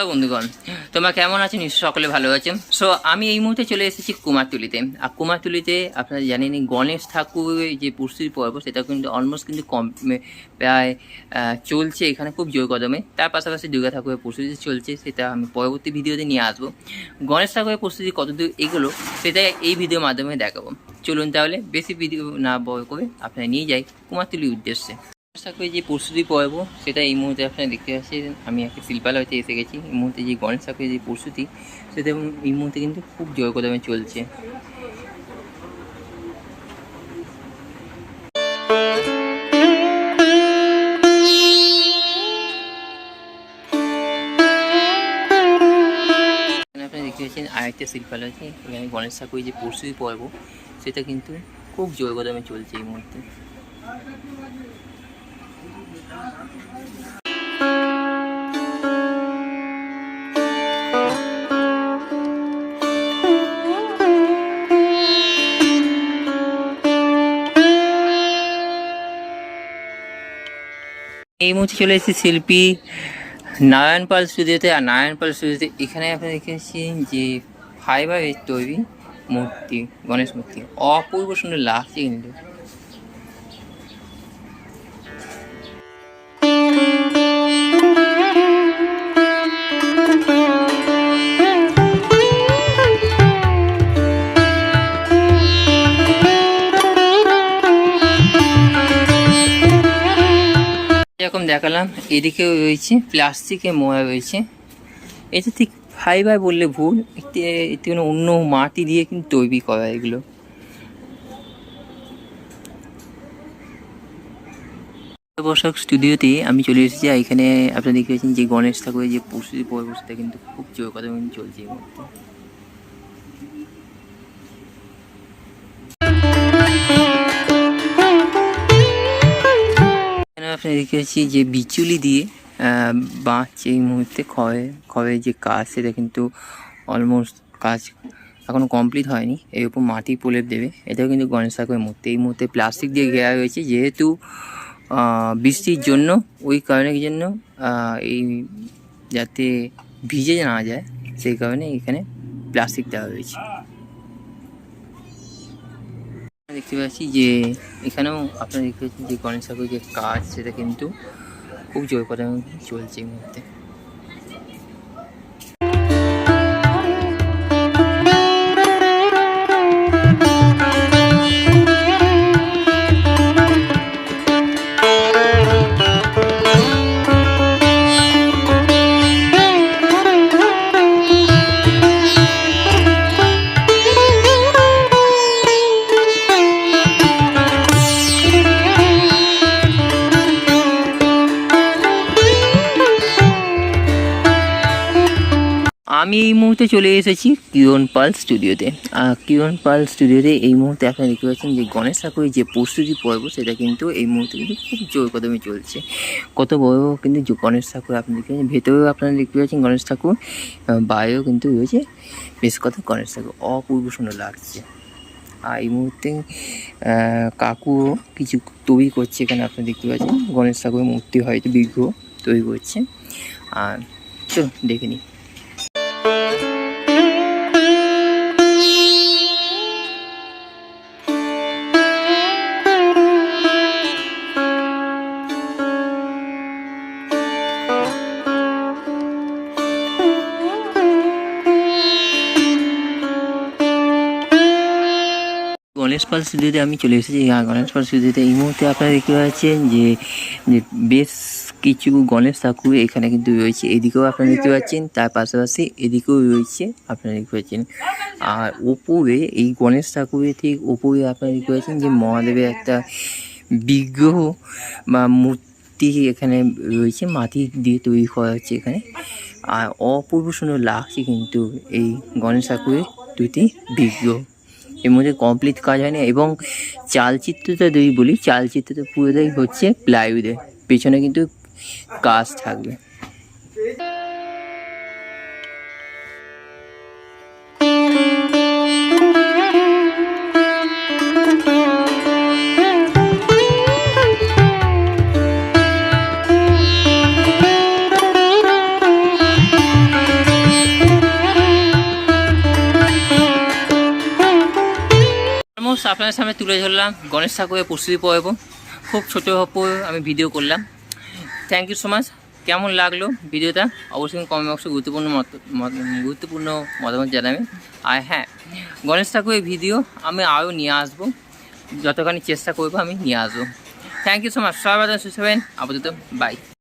Hello বন্ধুগণ, তোমরা কেমন আছো? নিশ্চয়ই সকলে ভালো আছেন। সো আমি এই মুহূর্তে চলে এসেছি কুমারটুলিতে। আর কুমারটুলিতে আপনারা জানেনই গণেশ ঠাকুরের যে প্রস্তুতি পর্ব সেটা কিন্তু অলমোস্ট কিন্তু প্রায় চলছে এখানে খুব জোর কদমে। তার পাশাপাশি দুর্গা ঠাকুরের প্রস্তুতি চলছে, সেটা আমি পরবর্তী ভিডিওতে নিয়ে আসবো। গণেশ ঠাকুরের প্রস্তুতি কতদূর এগুলো সেটা এই ভিডিওর মাধ্যমে দেখাবো। চলুন তাহলে বেশি ভিডিও না বড় করে আপনারা নিয়ে যাই কুমারটুলির উদ্দেশ্যে। গণেশ ঠাকুরের যে প্রস্তুতি পর্ব সেটা এই মুহূর্তে আপনারা দেখতে পাচ্ছেন। আমি একটা শিল্পালয়তে এসে গেছি। এই মুহূর্তে যে গণেশ ঠাকুরের যে প্রস্তুতি সেটা এই মুহূর্তে কিন্তু খুব জোর কদমে চলছে। আপনারা দেখতে পাচ্ছেন আরেকটা শিল্পালয় আছে, এখানে গণেশ ঠাকুরের যে প্রস্তুতি পর্ব সেটা কিন্তু খুব জোর কদমে চলছে এই মুহূর্তে। এই মুহূর্তে চলে এসেছি শিল্পী নারায়ণ পাল স্টুডিওতে। আর নারায়ণ পাল স্টুডিওতে এখানে আপনি দেখেছেন যে ফাইবারের তৈরি মূর্তি, গণেশ মূর্তি অপূর্ব সুন্দর লাগছে কিন্তু। যেরকম দেখালাম এদিকেও রয়েছে প্লাস্টিকে মোয়া রয়েছে। এটা ঠিক ফাইবার বললে ভুল, একটু অন্য মাটি দিয়ে কিন্তু তৈরি করা এগুলো। বর্ষক স্টুডিওতে আমি চলে এসেছি। এখানে আপনারা দেখতে পাচ্ছেন যে গণেশ ঠাকুরের যে প্রস্তুতি পর্ব সেটা কিন্তু খুব জোর কথা চলছে এই মুহূর্তে। আপনারা দেখতে পাচ্ছি যে বিচুলি দিয়ে বাঁচছে এই মুহূর্তে। খড়ের যে কাজ সেটা কিন্তু অলমোস্ট কাজ এখনও কমপ্লিট হয়নি। এর উপর মাটি প্রলেপ দেবে। এটাও কিন্তু গণেশ ঠাকুরের মূর্তি। এই মুহূর্তে প্লাস্টিক দিয়ে ঘেরা রয়েছে, যেহেতু বৃষ্টির জন্য ওই কারণের জন্য এই যাতে ভিজে না যায় সেই কারণে এখানে প্লাস্টিক দেওয়া রয়েছে। দেখতে পাচ্ছি যে এখানেও আপনারা দেখতে পাচ্ছেন যে গণেশ ঠাকুরের যে কাজ সেটা কিন্তু খুব জোর কদমে চলছে এই মুহূর্তে। আমি এই মুহূর্তে চলে এসেছি কিরণ পাল স্টুডিওতে। কিরণ পাল স্টুডিওতে এই মুহূর্তে আপনারা দেখতে পাচ্ছেন যে গণেশ ঠাকুরের যে প্রস্তুতি পর্ব সেটা কিন্তু এই মুহূর্তে কিন্তু খুব জোর কদমে চলছে। কত বড় কিন্তু গণেশ ঠাকুর আপনি দেখতে পাচ্ছেন, ভেতরেও আপনারা দেখতে পাচ্ছেন গণেশ ঠাকুর, বাইরেও কিন্তু রয়েছে বেশ কত গণেশ ঠাকুর, অপূর্ব সুন্দর লাগছে। আর এই মুহূর্তে কাকুও কিছু তৈরি করছে এখানে আপনারা দেখতে পাচ্ছেন। গণেশ ঠাকুরের মূর্তি হয়তো বিগ্রহ তৈরি করছে। আর চলুন দেখে নিই। গণেশ পাল স্টুডিওতে আমি চলে এসেছি। গণেশ পাল স্টুডিওতে এই মুহূর্তে আপনারা দেখতে পাচ্ছেন যে বেশ কিছু গণেশ ঠাকুর এখানে কিন্তু রয়েছে। এদিকেও আপনারা দেখতে পাচ্ছেন, তার পাশাপাশি এদিকেও রয়েছে আপনারা দেখতে পাচ্ছেন। আর ওপরে এই গণেশ ঠাকুরের ঠিক ওপরে আপনারা দেখতে পাচ্ছেন যে মহাদেবের একটা বিগ্রহ বা মূর্তি এখানে রয়েছে, মাটি দিয়ে তৈরি করা হচ্ছে এখানে। আর অপূর্ব সুন্দর লাগছে কিন্তু এই গণেশ ঠাকুরের দুটি বিগ্রহ। এর মধ্যে কমপ্লিট কাজ হয়নি। এবং চালচিত্রটা যদি বলি, চালচিত্রটা পুরোটাই হচ্ছে প্লাইউডে, পেছনে কিন্তু কাজ থাকবে। আপনাদের সামনে তুলে ধরলাম গণেশ ঠাকুরের প্রস্তুতি পর্ব। খুব ছোটো আমি ভিডিও করলাম। Thank you so much. কেমন লাগলো ভিডিওটা অবশ্যই কমেন্ট বক্সে গুরুত্বপূর্ণ মতামত জানাবেন। আর হ্যাঁ, গণেশ ঠাকুরের ভিডিও আমি আরও নিয়ে আসবো, যতখানি চেষ্টা করবো আমি নিয়ে আসবো। Thank you so much. সবাই সুস্থ থাকবেন। আপাতত বাই।